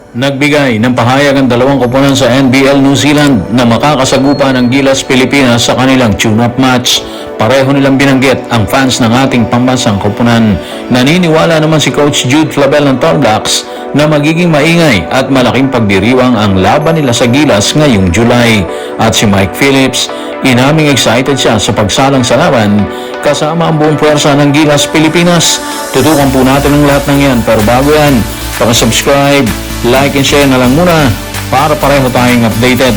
Nagbigay ng pahayag ang dalawang koponan sa NBL New Zealand na makakasagupa ng Gilas Pilipinas sa kanilang tune-up match. Pareho nilang binanggit ang fans ng ating pambansang koponan. Naniniwala naman si Coach Jude Flabel ng Tall Blacks na magiging maingay at malaking pagdiriwang ang laban nila sa Gilas ngayong July. At si Mike Phillips, inaming excited siya sa pagsalang sa laban kasama ang buong puwersa ng Gilas Pilipinas. Tutukan po natin ang lahat ng yan, pero bago yan, pag-subscribe, like and share na lang muna para pareho tayong updated.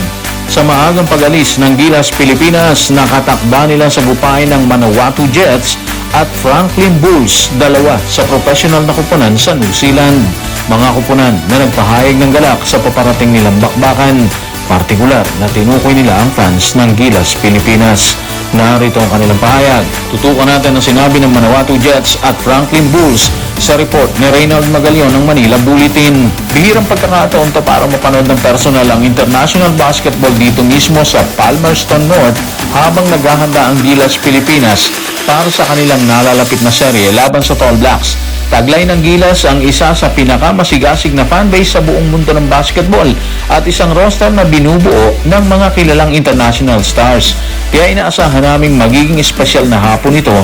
Sa maagang pag-alis ng Gilas Pilipinas, nakatakda nila sa gupain ng Manawatu Jets at Franklin Bulls, dalawa sa professional na kupunan sa New Zealand. Mga kupunan na nagpahayag ng galak sa paparating nilang bakbakan, partikular na tinukoy nila ang fans ng Gilas Pilipinas. Narito ang kanilang pahayag. Tutukan natin ang sinabi ng Manawatu Jets at Franklin Bulls sa report ni Reynald Magalion ng Manila Bulletin. Bihirang pagkakataon to para mapanood ng personal ang international basketball dito mismo sa Palmerston North habang naghahanda ang Gilas Pilipinas para sa kanilang nalalapit na serye laban sa Tall Blacks. Taglay ng Gilas ang isa sa pinakamasigasig na fanbase sa buong mundo ng basketball at isang roster na binubuo ng mga kilalang international stars. Kaya inaasahan naming magiging espesyal na hapon ito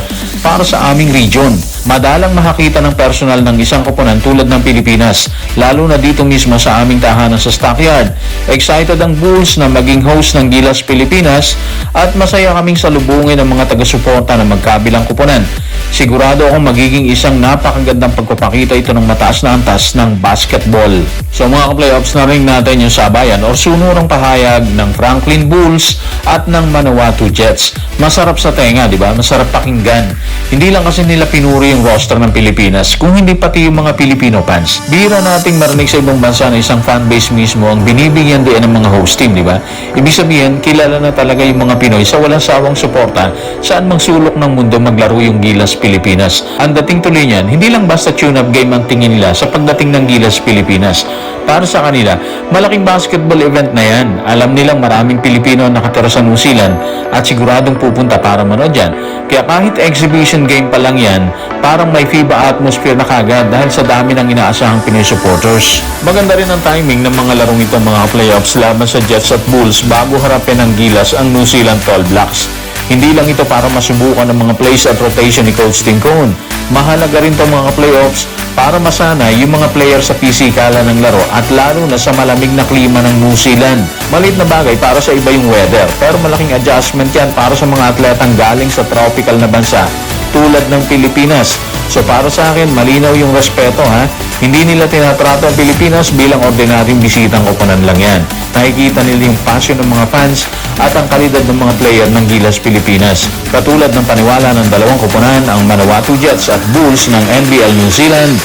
para sa aming region. Madalang makakita ng personal ng isang koponan tulad ng Pilipinas, lalo na dito mismo sa aming tahanan sa Stockyard. Excited ang Bulls na maging host ng Gilas Pilipinas at masaya kaming salubungin ang mga taga-suporta ng magkabilang koponan. Sigurado akong magiging isang napakagandang pagpapakita ito ng mataas na antas ng basketball. So mga ka-playoffs na rin natin yung sabayan o sunurang pahayag ng Franklin Bulls at ng Manawatu Jets. Masarap sa tenga, di ba? Masarap pakinggan. Hindi lang kasi nila pinuri yung roster ng Pilipinas, kung hindi pati yung mga Filipino fans. Bira nating marinig sa ibang bansa na isang fanbase mismo ang binibigyan din ng mga host team, di ba? Ibig sabihin, kilala na talaga yung mga Pinoy sa walang sawang suporta saan mang sulok ng mundo maglaro yung Gilas Pilipinas. Ang dating tuloy niyan, hindi lang basta tune-up game ang tingin nila sa pagdating ng Gilas Pilipinas. Para sa kanila, malaking basketball event na yan. Alam nilang maraming Pilipino ang nakatira sa New Zealand at siguradong pupunta para manood yan. Kaya kahit exhibition game pa lang yan, parang may FIBA atmosphere na kagad dahil sa dami ng inaasahang Pinoy supporters. Maganda rin ang timing ng mga larong itong mga playoffs laban sa Jets at Bulls bago harapin ng Gilas ang New Zealand Tall Blacks. Hindi lang ito para masubukan ng mga plays at rotation ni Coach Tim Cone. Mahalaga rin itong mga playoffs para masanay yung mga player sa pisikalan ng laro at lalo na sa malamig na klima ng New Zealand. Maliit na bagay para sa iba yung weather, pero malaking adjustment yan para sa mga atletang galing sa tropical na bansa tulad ng Pilipinas. So para sa akin, malinaw yung respeto ha. Hindi nila tinatrato ang Pilipinas bilang ordinaryong bisitang koponan lang yan. Nakikita nila yung passion ng mga fans at ang kalidad ng mga player ng Gilas Pilipinas. Katulad ng paniwala ng dalawang koponan, ang Manawatu Jets at Bulls ng NBL New Zealand.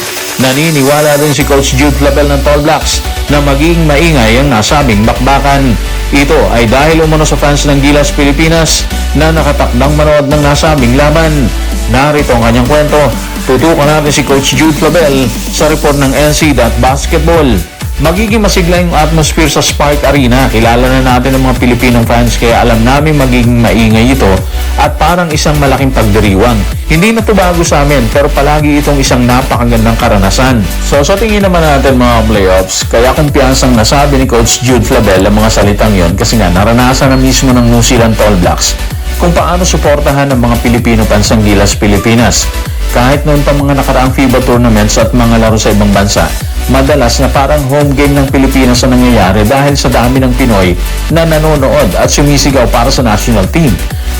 Naniniwala rin si Coach Jude Flabel ng Tall Blacks na magiging maingay ang nasabing bakbakan. Ito ay dahil umano sa fans ng Gilas Pilipinas na nakatakdang manood ng nasabing laban. Narito ang kanyang kwento. Tutukan natin si Coach Jude Flabel sa report ng NC.Basketball. Magiging masigla yung atmosphere sa Spark Arena. Kilala na natin ang mga Pilipinong fans kaya alam namin magiging maingay ito at parang isang malaking pagdiriwang. Hindi na ito bago sa amin pero palagi itong isang napakagandang karanasan. So sa tingin naman natin mga playoffs, kaya kumpiyansang nasabi ni Coach Jude Flabel ang mga salitang yon kasi nga naranasan na mismo ng New Zealand Tall Blacks kung paano suportahan ng mga Pilipino fans ang Gilas Pilipinas. Kahit noon pa mga nakaraang FIBA tournaments at mga laro sa ibang bansa, madalas na parang home game ng Pilipinas ang nangyayari dahil sa dami ng Pinoy na nanonood at sumisigaw para sa national team.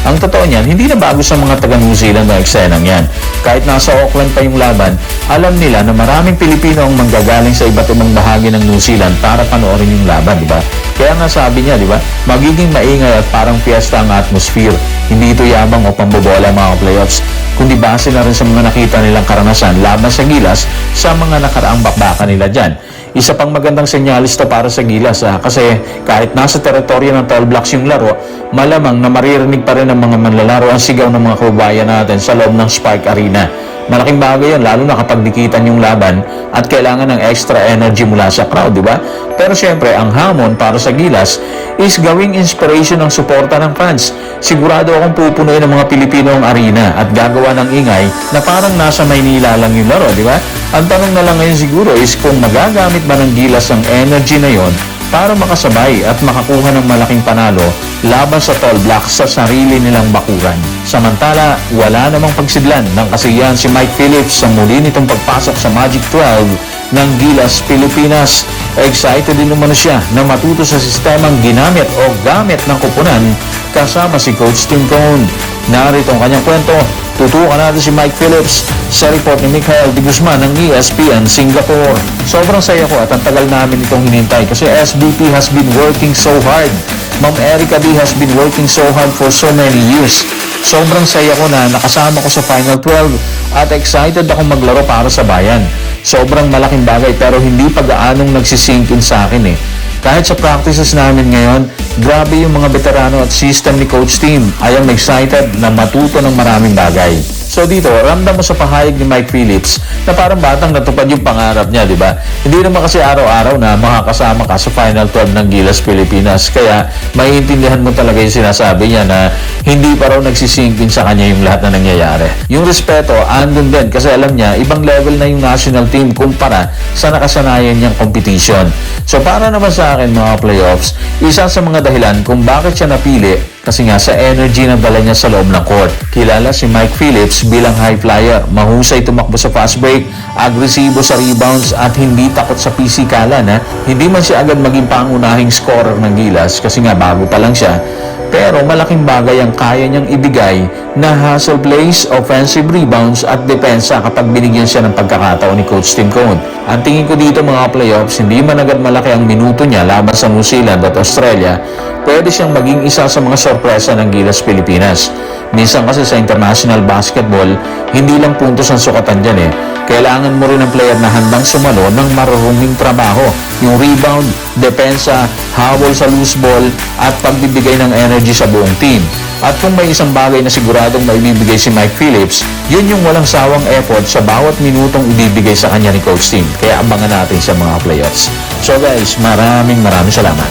Ang totoo niyan, hindi na bago sa mga taga New Zealand ang eksenang yan. Kahit nasa Auckland pa yung laban, alam nila na maraming Pilipino ang manggagaling sa iba't ibang bahagi ng New Zealand para panoorin yung laban, di ba? Kaya nga sabi niya, di ba, magiging maingay at parang fiesta ang atmosphere. Hindi ito yabang o pambobola mga playoffs, kundi base na rin sa mga nakita nilang karanasan laban sa Gilas sa mga nakaraang bakbakan nila dyan. Isa pang magandang senyalis to para sa Gilas kasi kahit nasa teritoryo ng Tall Blacks yung laro, malamang na maririnig pa rin ng mga manlalaro ang sigaw ng mga kababayan natin sa loob ng Spark Arena. Malaking bagay yun, lalo na kapag dikitan yung laban at kailangan ng extra energy mula sa crowd, di ba? Pero syempre, ang hamon para sa Gilas is gawing inspiration ng suporta ng fans. Sigurado akong pupunuin ng mga Pilipino ang arena at gagawa ng ingay na parang nasa Maynila lang yung laro, di ba? Ang tanong na lang ngayon siguro is kung magagamit ba ng Gilas ang energy na yon para makasabay at makakuha ng malaking panalo laban sa Tall Blacks sa sarili nilang bakuran. Samantala, wala namang pagsidlan ng kasiyahan si Mike Phillips sa muli nitong pagpasok sa Magic 12 ng Gilas Pilipinas. Excited din naman siya na matuto sa sistemang ginamit o gamit ng kupunan kasama si Coach Tim Cone. Narito ang kanyang kwento. Tutukan natin si Mike Phillips sa report ni Mikhail de Guzman ng ESPN Singapore. Sobrang saya ko at ang tagal namin itong hinintay kasi SBP has been working so hard. Ma'am Erica B has been working so hard for so many years. Sobrang saya ko na nakasama ko sa Final 12 at excited akong maglaro para sa bayan. Sobrang malaking bagay pero hindi pa gaanong nagsisink in sa akin eh. Kahit sa practices namin ngayon, grabe yung mga veterano at system ni Coach Tim. I am excited na matuto ng maraming bagay. So dito, ramdam mo sa pahayag ni Mike Phillips na parang batang natupad yung pangarap niya, di ba? Hindi naman kasi araw-araw na makakasama ka sa Final 12 ng Gilas Pilipinas. Kaya maiintindihan mo talaga yung sinasabi niya na hindi pa raw nagsisingkin sa kanya yung lahat na nangyayari. Yung respeto, andun din kasi alam niya, ibang level na yung national team kumpara sa nakasanayan niyang competition. So para naman sa akin mga playoffs, isa sa mga dahilan kung bakit siya napili kasi nga sa energy na dala niya sa loob ng court. Kilala si Mike Phillips bilang high flyer, mahusay tumakbo sa fast break, agresibo sa rebounds at hindi takot sa pisikalan. Hindi man siya agad maging pangunahing scorer ng Gilas kasi nga bago pa lang siya. Pero malaking bagay ang kaya niyang ibigay na hustle plays, offensive rebounds at depensa kapag binigyan siya ng pagkakataon ni Coach Tim Cone. Ang tingin ko dito mga playoffs, hindi man agad malaki ang minuto niya laban sa New Zealand at Australia, pwede siyang maging isa sa mga sorpresa ng Gilas Pilipinas. Minsan kasi sa international basketball, hindi lang puntos ang sukatan dyan eh. Kailangan mo rin ng player na handang sumalo ng marunong trabaho. Yung rebound, depensa, habol sa loose ball, at pagbibigay ng energy sa buong team. At kung may isang bagay na siguradong maibibigay si Mike Phillips, yun yung walang sawang effort sa bawat minutong ibibigay sa kanya ni Coach Tim. Kaya abangan natin sa mga playoffs. So guys, maraming salamat.